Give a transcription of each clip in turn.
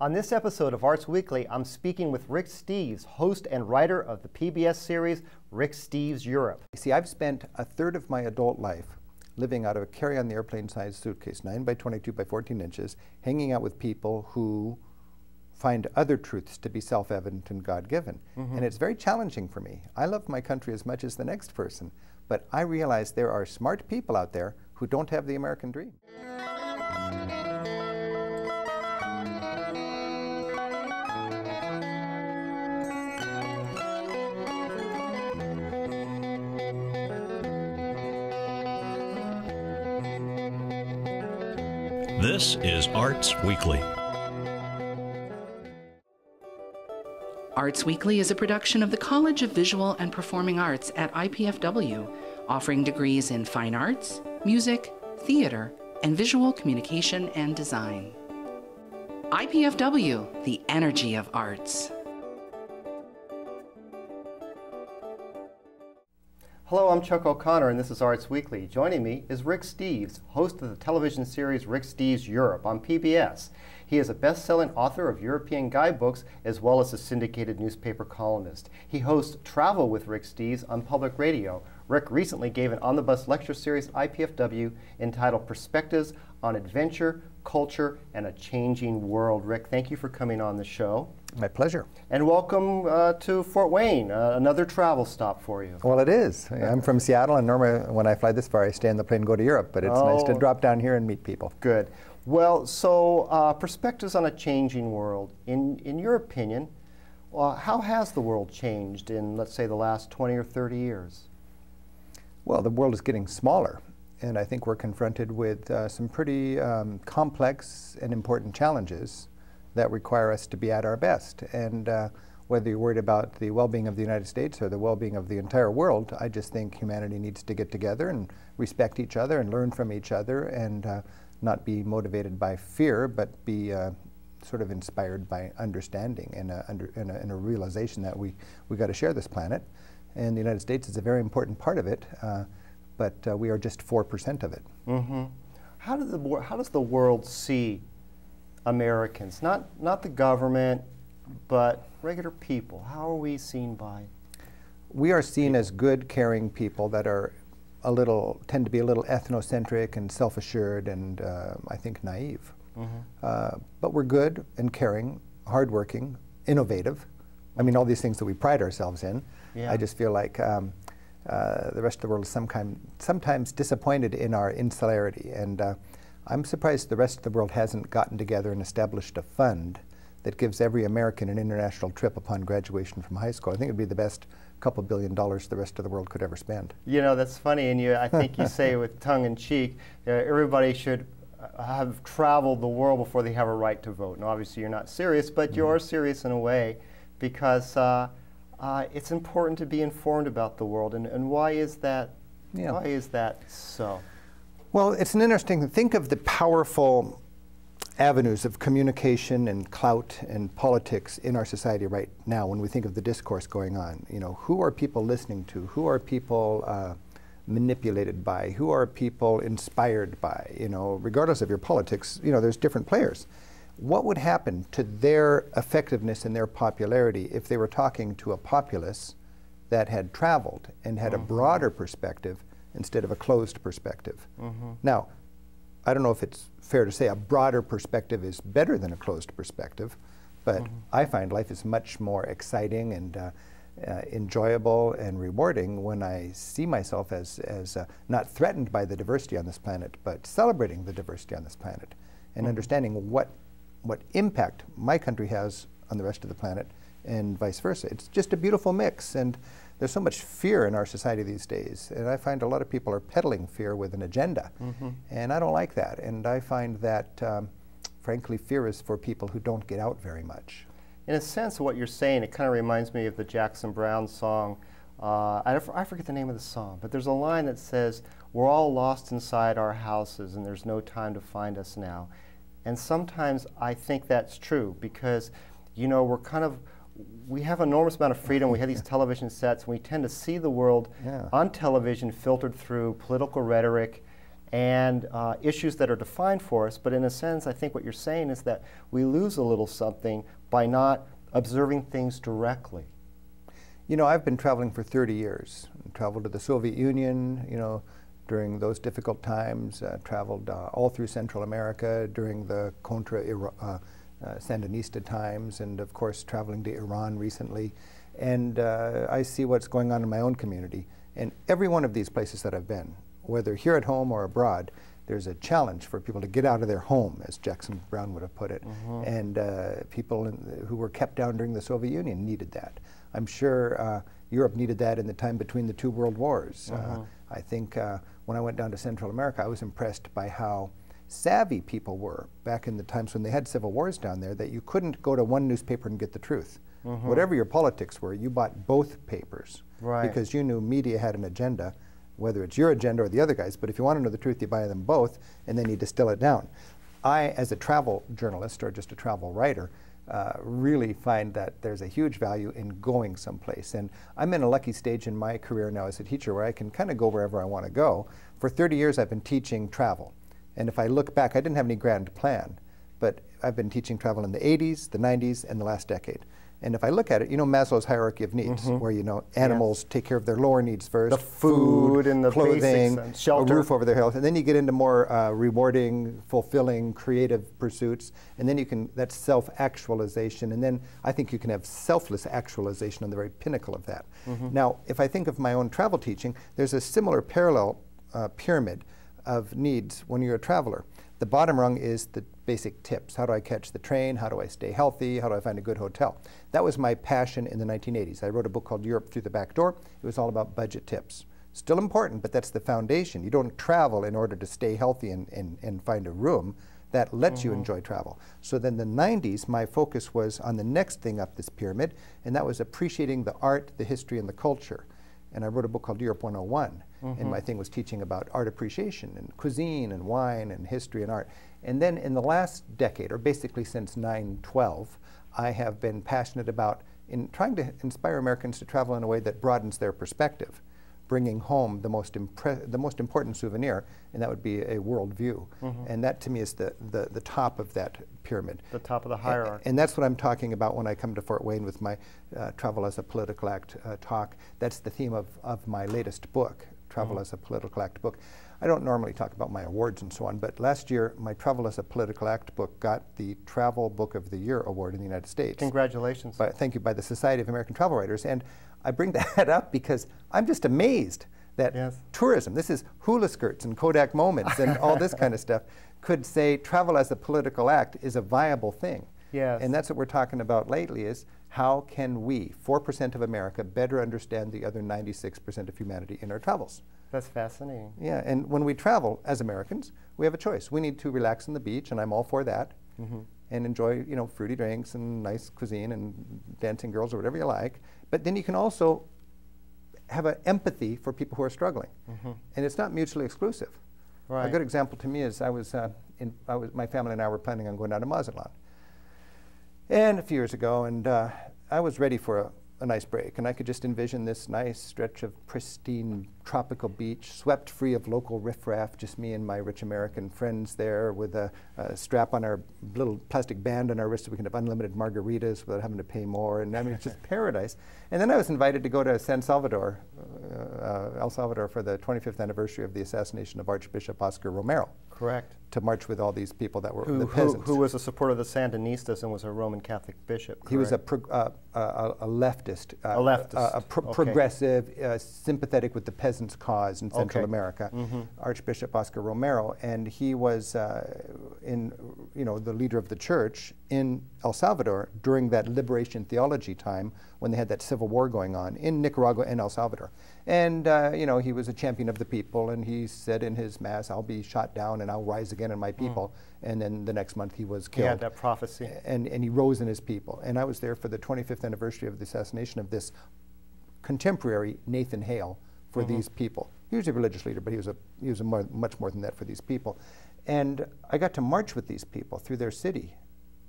On this episode of Arts Weekly, I'm speaking with Rick Steves, host and writer of the PBS series Rick Steves Europe. See, I've spent a third of my adult life living out of a carry-on-the-airplane-sized suitcase, 9 by 22 by 14 inches, hanging out with people who find other truths to be self-evident and God-given. And it's very challenging for me. I love my country as much as the next person, but I realize there are smart people out there who don't have the American dream. This is Arts Weekly. Arts Weekly is a production of the College of Visual and Performing Arts at IPFW, offering degrees in fine arts, music, theater, and visual communication and design. IPFW, the energy of arts. Hello, I'm Chuck O'Connor, and this is Arts Weekly. Joining me is Rick Steves, host of the television series Rick Steves Europe on PBS. He is a best-selling author of European guidebooks as well as a syndicated newspaper columnist. He hosts Travel with Rick Steves on public radio. Rick recently gave an on-the-bus lecture series at IPFW entitled Perspectives on Adventure, Culture, and a Changing World. Rick, thank you for coming on the show. My pleasure. And welcome to Fort Wayne, another travel stop for you. Well, it is. I'm from Seattle, and normally when I fly this far, I stay on the plane and go to Europe, but it's nice to drop down here and meet people. Good. Well, so perspectives on a changing world. In your opinion, how has the world changed in, let's say, the last 20 or 30 years? Well, the world is getting smaller, and I think we're confronted with some pretty complex and important challenges that require us to be at our best. And whether you're worried about the well-being of the United States or the well-being of the entire world, I just think humanity needs to get together and respect each other and learn from each other and not be motivated by fear, but be sort of inspired by understanding and a realization that we got to share this planet. And the United States is a very important part of it, but we are just 4% of it. How does the world see Americans? Not the government, but regular people. How are we seen by? We are seen as good, caring people that are tend to be a little ethnocentric and self-assured and I think naive. But we're good and caring, hardworking, innovative. I mean, all these things that we pride ourselves in. Yeah. I just feel like the rest of the world is sometimes disappointed in our insularity. And I'm surprised the rest of the world hasn't gotten together and established a fund that gives every American an international trip upon graduation from high school. I think it'd be the best couple $1 billion the rest of the world could ever spend. You know, that's funny, and I think you say with tongue in cheek, everybody should have traveled the world before they have a right to vote. And obviously you're not serious, but you are serious in a way, because it's important to be informed about the world. And why is that? Yeah. Why is that so? Well, it's an interesting thing. Think of the powerful avenues of communication and clout and politics in our society right now when we think of the discourse going on. You know, who are people listening to? Who are people manipulated by? Who are people inspired by? You know, regardless of your politics, you know, there's different players. What would happen to their effectiveness and their popularity if they were talking to a populace that had traveled and had a broader perspective instead of a closed perspective? Now, I don't know if it's fair to say a broader perspective is better than a closed perspective, but I find life is much more exciting and enjoyable and rewarding when I see myself as not threatened by the diversity on this planet, but celebrating the diversity on this planet and understanding what impact my country has on the rest of the planet and vice versa. It's just a beautiful mix, and there's so much fear in our society these days, and I find a lot of people are peddling fear with an agenda, and I don't like that. And I find that, frankly, fear is for people who don't get out very much. In a sense, what you're saying, it kind of reminds me of the Jackson Browne song. I forget the name of the song, but there's a line that says, "We're all lost inside our houses, and there's no time to find us now." And sometimes I think that's true, because, you know, we have an enormous amount of freedom. We have these television sets, and we tend to see the world on television filtered through political rhetoric and issues that are defined for us, but in a sense, I think what you're saying is that we lose a little something by not observing things directly. You know, I've been traveling for 30 years. Traveled to the Soviet Union, you know, during those difficult times, traveled all through Central America during the Sandinista times, and of course traveling to Iran recently. And I see what's going on in my own community. And every one of these places that I've been, whether here at home or abroad, there's a challenge for people to get out of their home, as Jackson Brown would have put it. And people who were kept down during the Soviet Union needed that. I'm sure Europe needed that in the time between the two world wars. I think when I went down to Central America, I was impressed by how savvy people were back in the times when they had civil wars down there, that you couldn't go to one newspaper and get the truth. Whatever your politics were, you bought both papers. Because you knew media had an agenda, whether it's your agenda or the other guy's, but if you want to know the truth, you buy them both, and then you distill it down. I, as a travel journalist or just a travel writer, really find that there's a huge value in going someplace. And I'm in a lucky stage in my career now as a teacher where I can kind of go wherever I want to go. For 30 years, I've been teaching travel. And if I look back, I didn't have any grand plan, but I've been teaching travel in the 80s, the 90s, and the last decade. And if I look at it, you know Maslow's hierarchy of needs, where, you know, animals take care of their lower needs first. The food and the clothing, and shelter. A roof over their health. And then you get into more rewarding, fulfilling, creative pursuits. And then you can, that's self-actualization. And then I think you can have selfless actualization on the very pinnacle of that. Now, if I think of my own travel teaching, there's a similar parallel pyramid of needs when you're a traveler. The bottom rung is the basic tips. How do I catch the train? How do I stay healthy? How do I find a good hotel? That was my passion in the 1980s. I wrote a book called Europe Through the Back Door. It was all about budget tips. Still important, but that's the foundation. You don't travel in order to stay healthy and find a room. That lets you enjoy travel. So then the 90s, my focus was on the next thing up this pyramid, and that was appreciating the art, the history, and the culture. And I wrote a book called Europe 101. And my thing was teaching about art appreciation and cuisine and wine and history and art. And then in the last decade, or basically since 9/12, I have been passionate about trying to inspire Americans to travel in a way that broadens their perspective, bringing home the most important souvenir, and that would be a world view. And that to me is the top of that pyramid. The top of the hierarchy. And that's what I'm talking about when I come to Fort Wayne with my Travel as a Political Act talk. That's the theme of my latest book, Travel as a Political Act book. I don't normally talk about my awards and so on, but last year my Travel as a Political Act book got the Travel Book of the Year award in the United States. Congratulations. Thank you, by the Society of American Travel Writers. And I bring that up because I'm just amazed that tourism, this is hula skirts and Kodak moments and all this kind of stuff, could say travel as a political act is a viable thing. And that's what we're talking about lately, is how can we, 4% of America, better understand the other 96% of humanity in our travels. That's fascinating. Yeah, and when we travel as Americans, we have a choice. We need to relax on the beach, and I'm all for that, and enjoy, you know, fruity drinks and nice cuisine and dancing girls or whatever you like. But then you can also have an empathy for people who are struggling, and it's not mutually exclusive. A good example to me is my family and I were planning on going down to Mazatlan, and a few years ago, and I was ready for a nice break, and I could just envision this nice stretch of pristine tropical beach, swept free of local riffraff, just me and my rich American friends there with a strap on our little plastic band on our wrist so we can have unlimited margaritas without having to pay more, and I mean, it's just paradise. And then I was invited to go to El Salvador for the 25th anniversary of the assassination of Archbishop Oscar Romero. To march with all these people that were the peasants. Who was a supporter of the Sandinistas and was a Roman Catholic bishop. He was a leftist, progressive, sympathetic with the peasants' cause in Central America, Archbishop Oscar Romero, and he was the leader of the church in El Salvador during that liberation theology time when they had that civil war going on in Nicaragua and El Salvador. And he was a champion of the people, and he said in his mass, "I'll be shot down and I'll rise again in my people." And then the next month he was killed. He had that prophecy. And he rose in his people. And I was there for the 25th anniversary of the assassination of this contemporary Nathan Hale for these people. He was a religious leader, but he was much more than that for these people. And I got to march with these people through their city,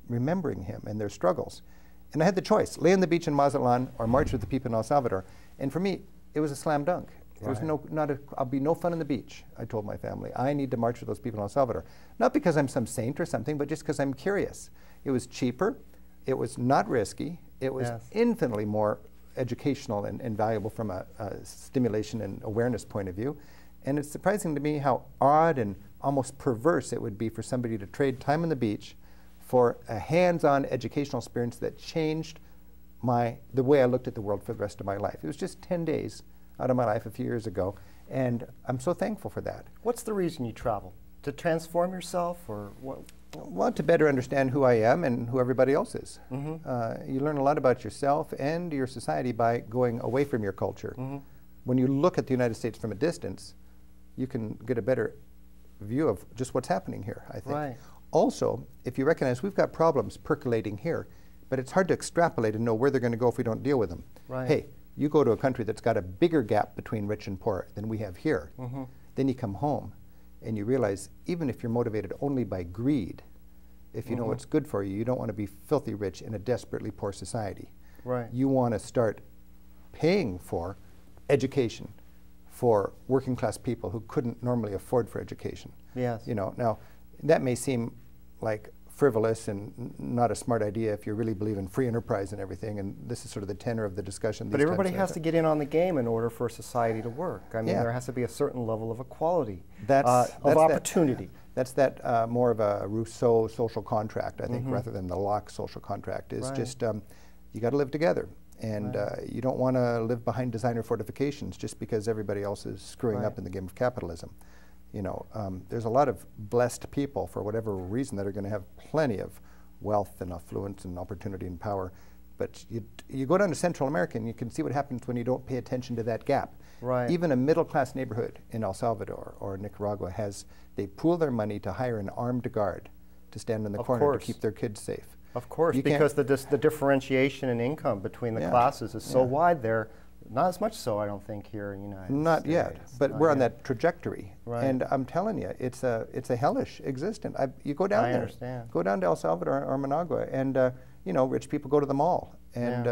remembering him and their struggles. And I had the choice, lay on the beach in Mazatlan or march with the people in El Salvador. And for me, it was a slam dunk. There was I'll be no fun on the beach, I told my family. I need to march with those people in El Salvador. Not because I'm some saint or something, but just because I'm curious. It was cheaper, it was not risky, it was infinitely more educational and valuable from a stimulation and awareness point of view. And it's surprising to me how odd and almost perverse it would be for somebody to trade time on the beach for a hands-on educational experience that changed the way I looked at the world for the rest of my life. It was just 10 days out of my life a few years ago, and I'm so thankful for that. What's the reason you travel? To transform yourself, or what? Well, to better understand who I am and who everybody else is. You learn a lot about yourself and your society by going away from your culture. When you look at the United States from a distance, you can get a better view of just what's happening here, I think. Right. Also, if you recognize we've got problems percolating here, but it's hard to extrapolate and know where they're going to go if we don't deal with them. Right. Hey, you go to a country that's got a bigger gap between rich and poor than we have here. Then you come home and you realize even if you're motivated only by greed, if you know what's good for you, you don't want to be filthy rich in a desperately poor society. Right. You want to start paying for education for working class people who couldn't normally afford for education. Yes. You know, now that may seem like frivolous and not a smart idea if you really believe in free enterprise and everything, and this is sort of the tenor of the discussion. But everybody has to get in on the game in order for society to work. I mean, Yeah. there has to be a certain level of equality, That's of opportunity. That's that more of a Rousseau social contract, I think, rather than the Locke social contract. Is just you got to live together, and you don't want to live behind designer fortifications just because everybody else is screwing up in the game of capitalism. You know, there's a lot of blessed people for whatever reason that are going to have plenty of wealth and affluence and opportunity and power. But you go down to Central America and you can see what happens when you don't pay attention to that gap. Right. Even a middle-class neighborhood in El Salvador or Nicaragua they pool their money to hire an armed guard to stand in the corner to keep their kids safe. Of course, because the differentiation in income between the classes is so wide there. Not as much so, I don't think, here in the United States. Not yet, but we're on that trajectory. Right. And I'm telling you, it's a hellish existence. You go down there. Understand. Go down to El Salvador or Managua, and you know, rich people go to the mall, and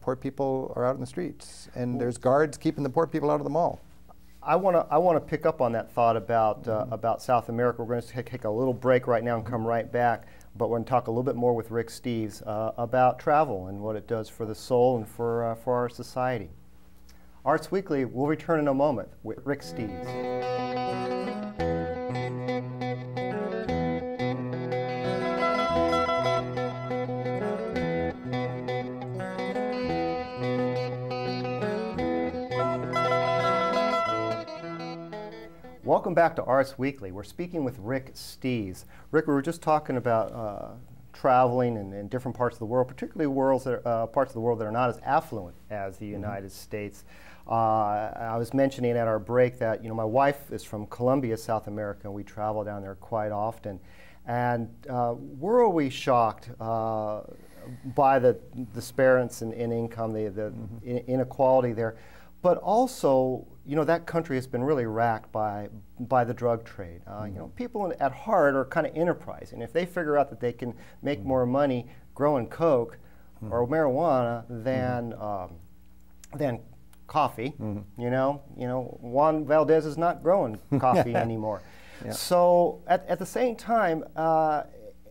poor people are out in the streets, and there's guards keeping the poor people out of the mall. I want to pick up on that thought about South America. We're going to take a little break right now and come right back. But we're going to talk a little bit more with Rick Steves about travel and what it does for the soul and for our society. Arts Weekly will return in a moment with Rick Steves. Welcome back to Arts Weekly. We're speaking with Rick Steves. Rick, we were just talking about traveling in different parts of the world, particularly parts of the world that are not as affluent as the United States. I was mentioning at our break that my wife is from Colombia, South America, and we travel down there quite often. And we're always shocked by the disparity in income, the inequality there. But also, that country has been really racked by the drug trade. People at heart are kind of enterprising. If they figure out that they can make more money growing coke or marijuana than coffee, Juan Valdez is not growing coffee anymore. Yeah. So at the same time,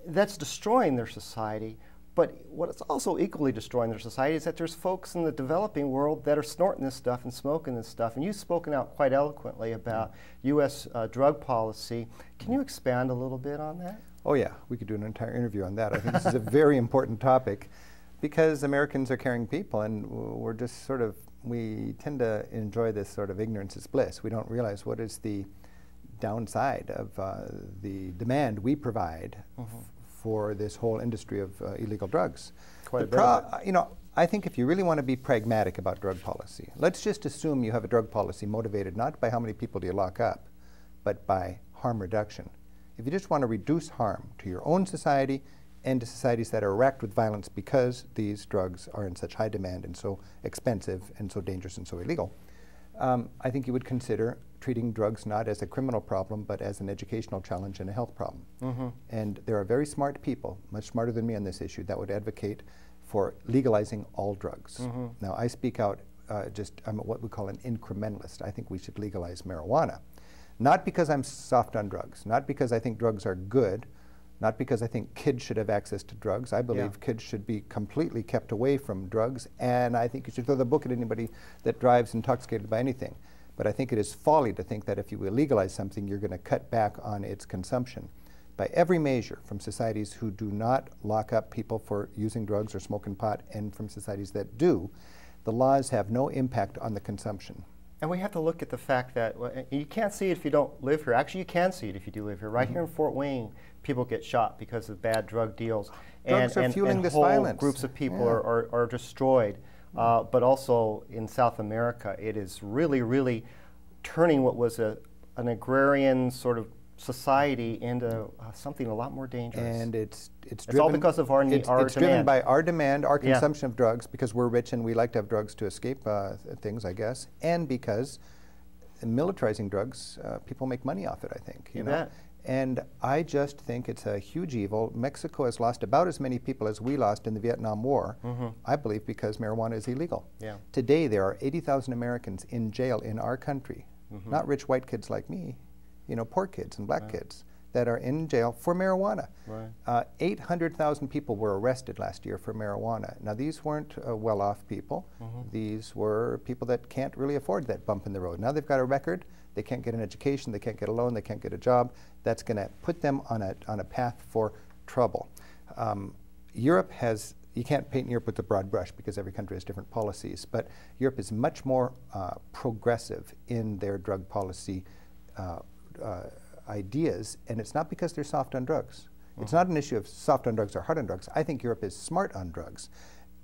that's destroying their society. But what is also equally destroying their society is that there's folks in the developing world that are snorting this stuff and smoking this stuff. And you've spoken out quite eloquently about U.S. Drug policy. Can you expand a little bit on that? Oh yeah, we could do an entire interview on that. I think this is a very important topic because Americans are caring people, and we're just we tend to enjoy this sort of ignorance is bliss. We don't realize what is the downside of the demand we provide for this whole industry of illegal drugs. Quite a bit. I think if you really want to be pragmatic about drug policy, let's just assume you have a drug policy motivated not by how many people do you lock up, but by harm reduction. If you just want to reduce harm to your own society and to societies that are racked with violence because these drugs are in such high demand and so expensive and so dangerous and so illegal, I think you would consider treating drugs not as a criminal problem, but as an educational challenge and a health problem. And there are very smart people, much smarter than me on this issue, that would advocate for legalizing all drugs. Now, I speak out I'm what we call an incrementalist. I think we should legalize marijuana. Not because I'm soft on drugs, not because I think drugs are good, not because I think kids should have access to drugs. I believe kids should be completely kept away from drugs, and I think you should throw the book at anybody that drives intoxicated by anything. But I think it is folly to think that if you legalize something, you're going to cut back on its consumption. By every measure, from societies who do not lock up people for using drugs or smoking pot, and from societies that do, the laws have no impact on the consumption. And we have to look at the fact that you can't see it if you don't live here. Actually, you can see it if you do live here. Right here in Fort Wayne, people get shot because of bad drug deals. Drugs are fueling this whole violence. Groups of people are destroyed. But also in South America, it is really, really turning what was an agrarian sort of society into something a lot more dangerous. And it's all because of our it's demand. driven by our demand, our consumption of drugs, because we're rich and we like to have drugs to escape things, I guess, and because militarizing drugs, people make money off it, I think. You know? Bet. And I just think it's a huge evil. Mexico has lost about as many people as we lost in the Vietnam War, I believe, because marijuana is illegal. Yeah. Today, there are 80,000 Americans in jail in our country, not rich white kids like me, you know, poor kids and black kids that are in jail for marijuana. Right. 800,000 people were arrested last year for marijuana. Now, these weren't well-off people. These were people that can't really afford that bump in the road. Now they've got a record. They can't get an education. They can't get a loan. They can't get a job. That's going to put them on a path for trouble. Europe has, you can't paint Europe with a broad brush because every country has different policies, but Europe is much more progressive in their drug policy ideas, and it's not because they're soft on drugs. It's not an issue of soft on drugs or hard on drugs. I think Europe is smart on drugs.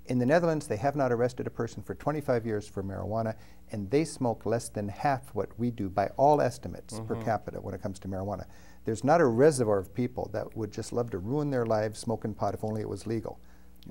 In the Netherlands, they have not arrested a person for 25 years for marijuana, and they smoke less than half what we do by all estimates per capita when it comes to marijuana. There's not a reservoir of people that would just love to ruin their lives smoking pot if only it was legal.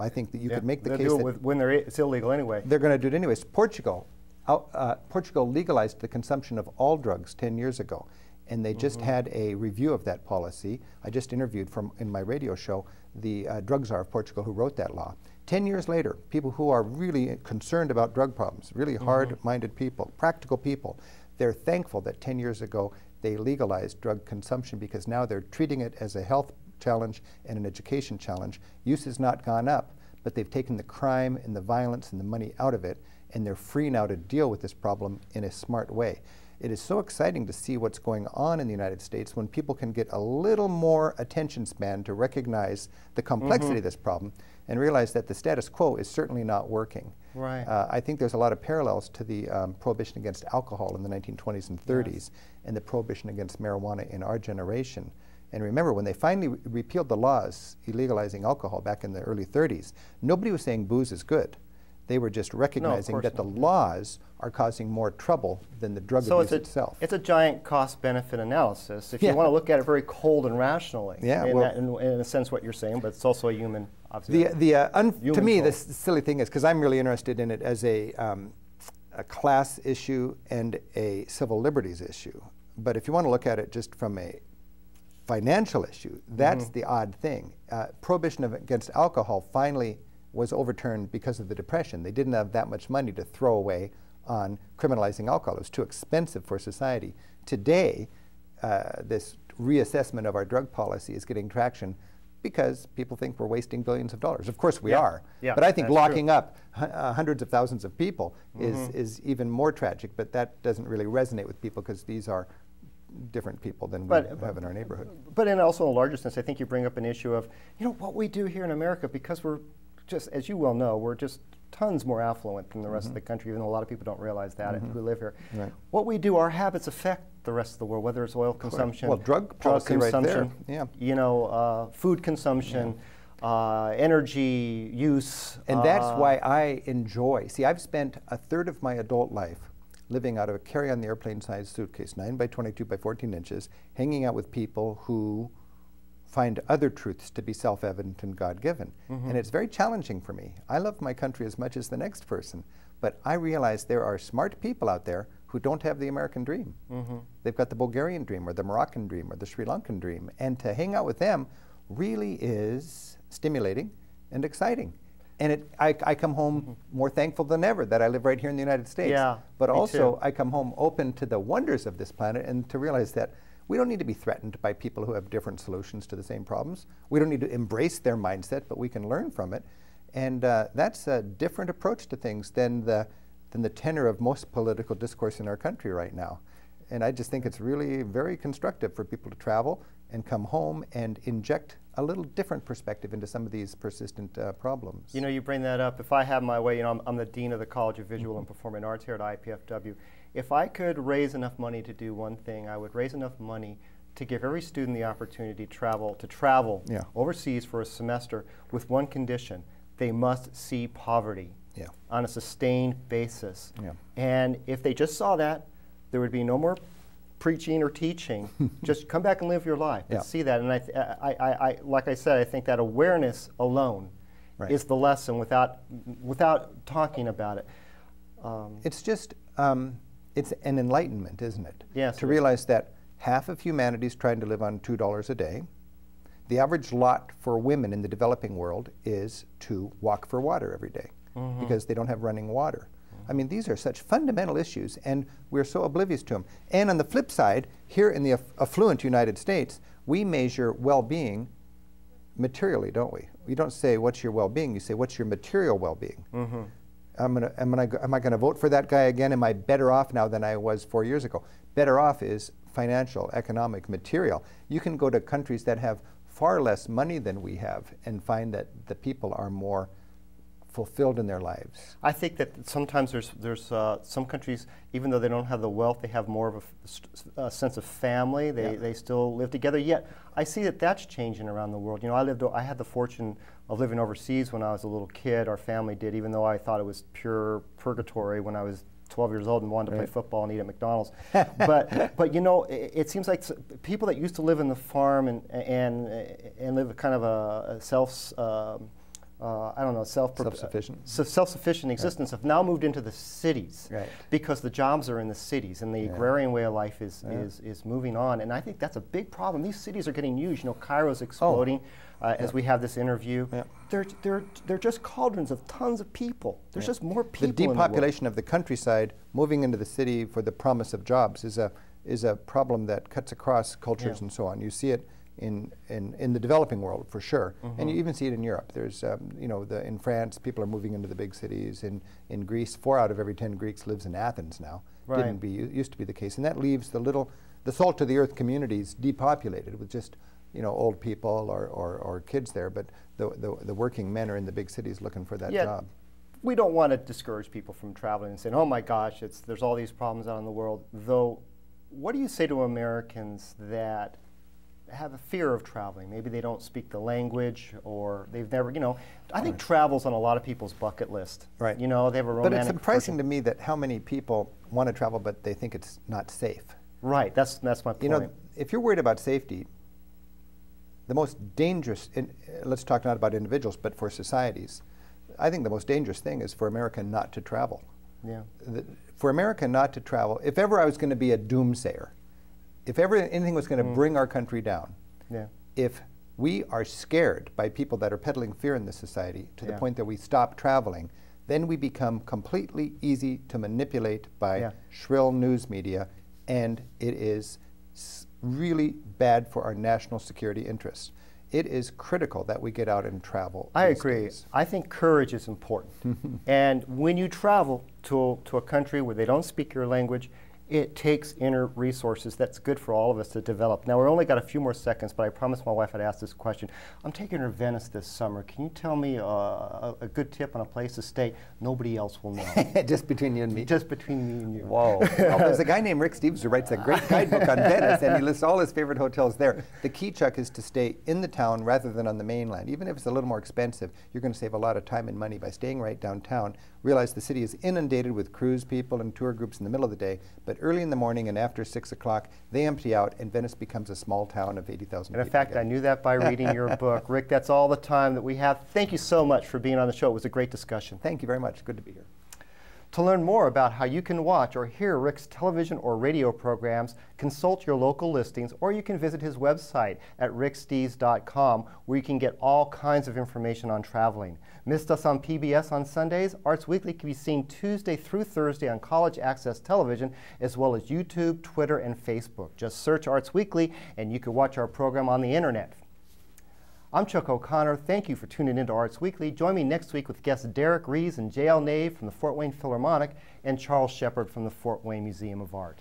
I think that you could make the case that when it's illegal anyway. they're going to do it anyways. Portugal legalized the consumption of all drugs 10 years ago, and they just had a review of that policy. I just interviewed in my radio show the drug czar of Portugal who wrote that law. 10 years later, people who are really concerned about drug problems, really hard-minded people, practical people, they're thankful that 10 years ago they legalized drug consumption because now they're treating it as a health challenge and an education challenge. Use has not gone up, but they've taken the crime and the violence and the money out of it, and they're free now to deal with this problem in a smart way. It is so exciting to see what's going on in the United States when people can get a little more attention span to recognize the complexity of this problem and realize that the status quo is certainly not working. Right. I think there's a lot of parallels to the prohibition against alcohol in the 1920s and 30s and the prohibition against marijuana in our generation. And remember, when they finally repealed the laws illegalizing alcohol back in the early 30s, nobody was saying booze is good. They were just recognizing that the laws are causing more trouble than the drug abuse itself. It's a giant cost-benefit analysis. If you want to look at it very cold and rationally, in a sense what you're saying, but it's also a human observation. To me, the silly thing is, because I'm really interested in it as a class issue and a civil liberties issue. But if you want to look at it just from a financial issue, that's the odd thing. Prohibition against alcohol finally was overturned because of the Depression. They didn't have that much money to throw away on criminalizing alcohol. It was too expensive for society. Today, this reassessment of our drug policy is getting traction because people think we're wasting billions of dollars. Of course we are. But I think locking up hundreds of thousands of people is even more tragic, but that doesn't really resonate with people because these are different people than we have in our neighborhood. But in also a larger sense, I think you bring up an issue of, what we do here in America, because we're just, as you well know, we're just tons more affluent than the rest of the country, even though a lot of people don't realize that who live here. Right. What we do, our habits affect the rest of the world, whether it's oil consumption, drug policy consumption, right there. Food consumption, energy use. And that's why I enjoy, I've spent a third of my adult life living out of a carry-on-the-airplane size suitcase, 9 by 22 by 14 inches, hanging out with people who find other truths to be self-evident and God-given. And it's very challenging for me. I love my country as much as the next person, but I realize there are smart people out there who don't have the American dream. They've got the Bulgarian dream or the Moroccan dream or the Sri Lankan dream, and to hang out with them really is stimulating and exciting. And I come home more thankful than ever that I live right here in the United States. Yeah, but me also too. I come home open to the wonders of this planet and to realize that we don't need to be threatened by people who have different solutions to the same problems. We don't need to embrace their mindset, but we can learn from it. And that's a different approach to things than the tenor of most political discourse in our country right now. And I just think it's really very constructive for people to travel and come home and inject a little different perspective into some of these persistent problems. You know, you bring that up. If I have my way, you know, I'm the Dean of the College of Visual and Performing Arts here at IPFW. If I could raise enough money to do one thing, I would raise enough money to give every student the opportunity to travel overseas for a semester with one condition. They must see poverty on a sustained basis. And if they just saw that, there would be no more preaching or teaching. Just come back and live your life and see that. And I like I said, I think that awareness alone is the lesson without talking about it. It's just, it's an enlightenment, isn't it? Yes. To realize that half of humanity is trying to live on $2 a day. The average lot for women in the developing world is to walk for water every day because they don't have running water. I mean, these are such fundamental issues, and we're so oblivious to them. And on the flip side, here in the affluent United States, we measure well-being materially, don't we? We don't say, what's your well-being? You say, what's your material well-being? Am I going to vote for that guy again? Am I better off now than I was 4 years ago? Better off is financial, economic, material. You can go to countries that have far less money than we have and find that the people are more fulfilled in their lives. I think that sometimes there's some countries, even though they don't have the wealth, they have more of a sense of family. They still live together. Yet I see that that's changing around the world. You know, I had the fortune of living overseas when I was a little kid. Our family did, even though I thought it was pure purgatory when I was 12 years old and wanted to play football and eat at McDonald's. but you know, it seems like people that used to live in the farm and live kind of a self-sufficient existence have now moved into the cities because the jobs are in the cities and the agrarian way of life is moving on. And I think that's a big problem. These cities are getting huge. You know, Cairo's exploding as we have this interview. They're just cauldrons of tons of people. There's just more people. The depopulation of the countryside moving into the city for the promise of jobs is a problem that cuts across cultures and so on. You see it in the developing world for sure, and you even see it in Europe. There's you know, in France, people are moving into the big cities. In Greece, 4 out of every 10 Greeks lives in Athens now. Used to be the case, and that leaves the salt of the earth communities depopulated with just, you know, old people or kids there. But the working men are in the big cities looking for that job. We don't want to discourage people from traveling and saying, "Oh my gosh, there's all these problems out in the world." Though, what do you say to Americans that have a fear of traveling? Maybe they don't speak the language, or they've never, you know, I think travel's on a lot of people's bucket list. Right. You know, they have a romantic. But it's surprising to me that how many people want to travel, but they think it's not safe. Right. That's my point. You know, if you're worried about safety, the most dangerous, let's talk not about individuals, but for societies, I think the most dangerous thing is for America not to travel. Yeah. For America not to travel, if ever I was going to be a doomsayer, if ever anything was going to bring our country down, if we are scared by people that are peddling fear in this society to the point that we stop traveling, then we become completely easy to manipulate by shrill news media, and it is really bad for our national security interests. It is critical that we get out and travel. I agree. I think courage is important. And when you travel to a country where they don't speak your language, it takes inner resources that's good for all of us to develop. Now, we've only got a few more seconds, but I promised my wife I'd ask this question. I'm taking her to Venice this summer. Can you tell me a good tip on a place to stay nobody else will know? Just between you and me? Just between me and you. Whoa. Well, there's a guy named Rick Steves who writes a great guidebook on Venice, and he lists all his favorite hotels there. The key, Chuck, is to stay in the town rather than on the mainland. Even if it's a little more expensive, you're going to save a lot of time and money by staying right downtown. Realize the city is inundated with cruise people and tour groups in the middle of the day, but early in the morning and after 6 o'clock, they empty out, and Venice becomes a small town of 80,000 people. And in fact, I knew that by reading your book. Rick, that's all the time that we have. Thank you so much for being on the show. It was a great discussion. Thank you very much. Good to be here. To learn more about how you can watch or hear Rick's television or radio programs, consult your local listings, or you can visit his website at ricksteves.com, where you can get all kinds of information on traveling. Missed us on PBS on Sundays? Arts Weekly can be seen Tuesday through Thursday on College Access Television, as well as YouTube, Twitter, and Facebook. Just search Arts Weekly, and you can watch our program on the internet. I'm Chuck O'Connor. Thank you for tuning into Arts Weekly. Join me next week with guests Derek Rees and J.L. Nave from the Fort Wayne Philharmonic and Charles Shepard from the Fort Wayne Museum of Art.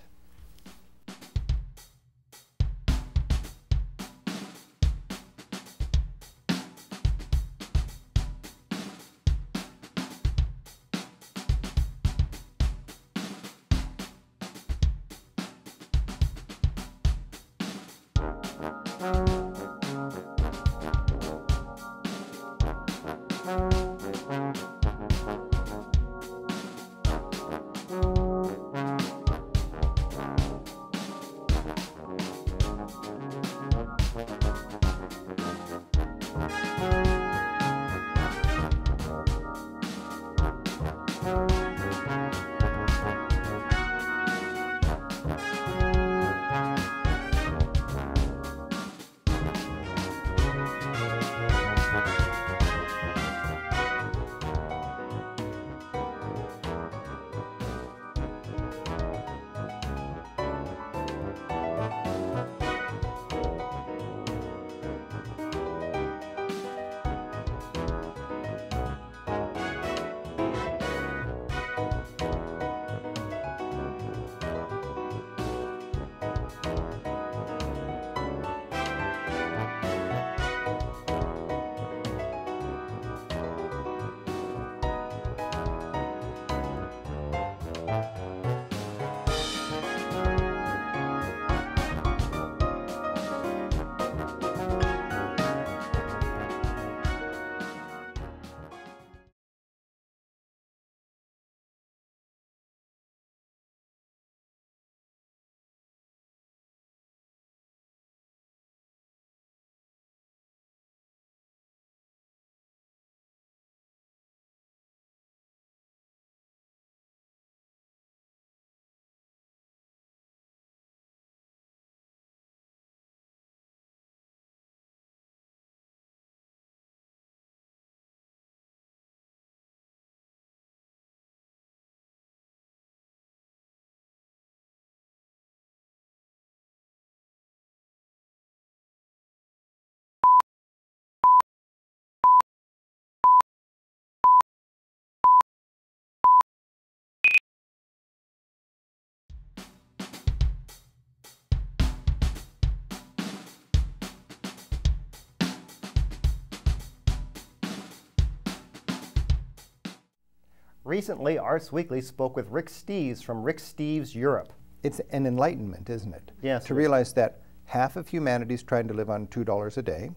Recently, Arts Weekly spoke with Rick Steves from Rick Steves Europe. It's an enlightenment, isn't it? Yes. To realize that half of humanity is trying to live on $2 a day.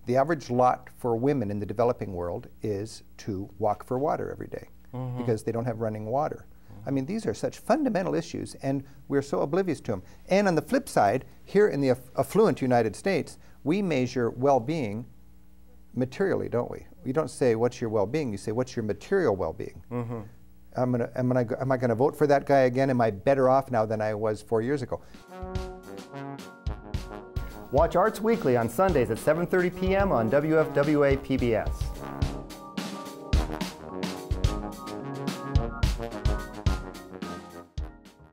The average lot for women in the developing world is to walk for water every day because they don't have running water. I mean, these are such fundamental issues, and we're so oblivious to them. And on the flip side, here in the affluent United States, we measure well-being materially, don't we? You don't say, what's your well-being? You say, what's your material well-being? Am I going to vote for that guy again? Am I better off now than I was 4 years ago? Watch Arts Weekly on Sundays at 7:30 p.m. on WFWA PBS.